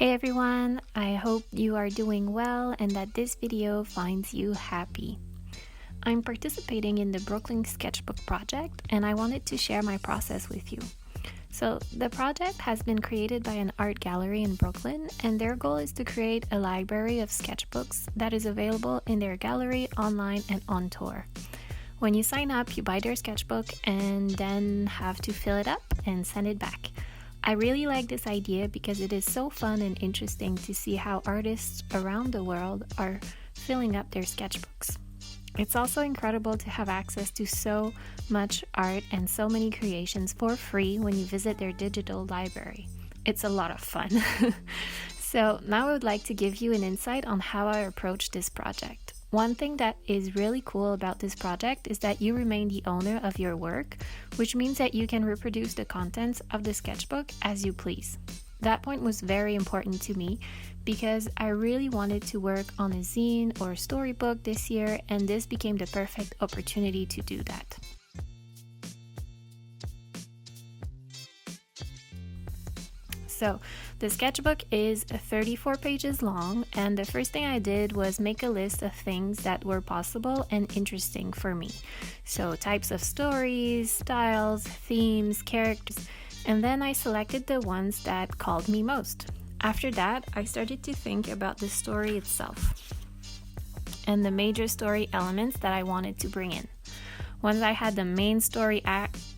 Hey everyone, I hope you are doing well and that this video finds you happy. I'm participating in the Brooklyn Sketchbook project and I wanted to share my process with you. So the project has been created by an art gallery in Brooklyn and their goal is to create a library of sketchbooks that is available in their gallery, online and on tour. When you sign up, you buy their sketchbook and then have to fill it up and send it back. I really like this idea because it is so fun and interesting to see how artists around the world are filling up their sketchbooks. It's also incredible to have access to so much art and so many creations for free when you visit their digital library. It's a lot of fun. So now I would like to give you an insight on how I approach this project. One thing that is really cool about this project is that you remain the owner of your work, which means that you can reproduce the contents of the sketchbook as you please. That point was very important to me because I really wanted to work on a zine or storybook this year, and this became the perfect opportunity to do that. So the sketchbook is 34 pages long, and the first thing I did was make a list of things that were possible and interesting for me. So types of stories, styles, themes, characters, and then I selected the ones that called me most. After that, I started to think about the story itself and the major story elements that I wanted to bring in. Once I had the main story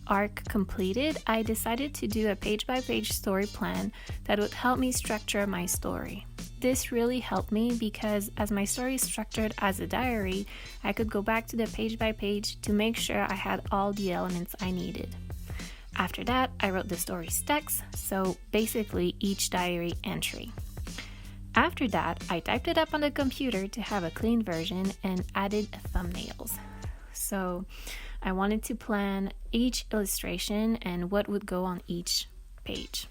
arc completed, I decided to do a page-by-page story plan that would help me structure my story. This really helped me because as my story is structured as a diary, I could go back to the page-by-page to make sure I had all the elements I needed. After that, I wrote the story's text, so basically each diary entry. After that, I typed it up on the computer to have a clean version and added thumbnails. So I wanted to plan each illustration and what would go on each page.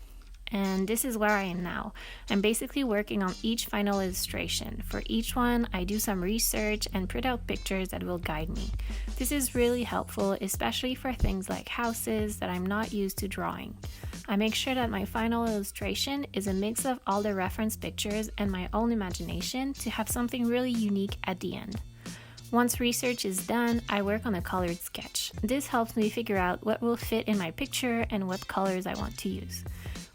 And this is where I am now. I'm basically working on each final illustration. For each one, I do some research and print out pictures that will guide me. This is really helpful, especially for things like houses that I'm not used to drawing. I make sure that my final illustration is a mix of all the reference pictures and my own imagination to have something really unique at the end. Once research is done, I work on a colored sketch. This helps me figure out what will fit in my picture and what colors I want to use.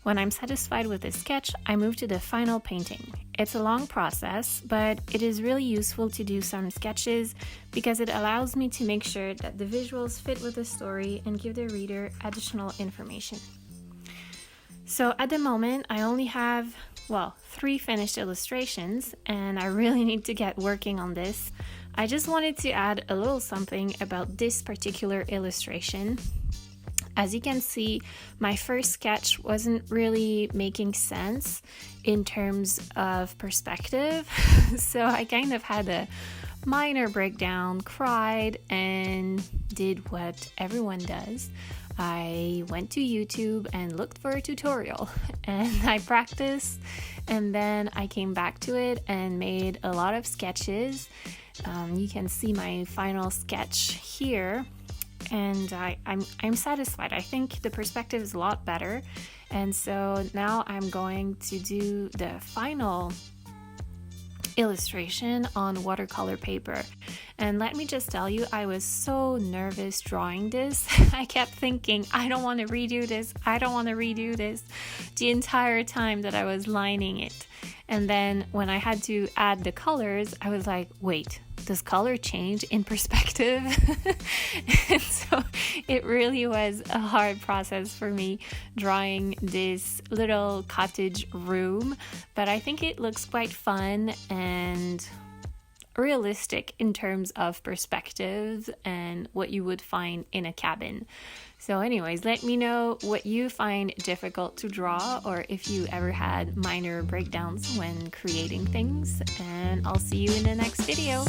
When I'm satisfied with the sketch, I move to the final painting. It's a long process, but it is really useful to do some sketches because it allows me to make sure that the visuals fit with the story and give the reader additional information. So at the moment, I only have, 3 finished illustrations, and I really need to get working on this. I just wanted to add a little something about this particular illustration. As you can see, my first sketch wasn't really making sense in terms of perspective, so I kind of had a minor breakdown, cried, and did what everyone does. I went to YouTube and looked for a tutorial and I practiced, and then I came back to it and made a lot of sketches. You can see my final sketch here, and I'm satisfied. I think the perspective is a lot better, and so now I'm going to do the final illustration on watercolor paper. And let me just tell you, I was so nervous drawing this. I kept thinking, I don't want to redo this, the entire time that I was lining it. And then when I had to add the colors, I was like, wait, does color change in perspective? And so it really was a hard process for me drawing this little cottage room, but I think it looks quite fun and realistic in terms of perspective and what you would find in a cabin. So anyways, let me know what you find difficult to draw, or if you ever had minor breakdowns when creating things, and I'll see you in the next video.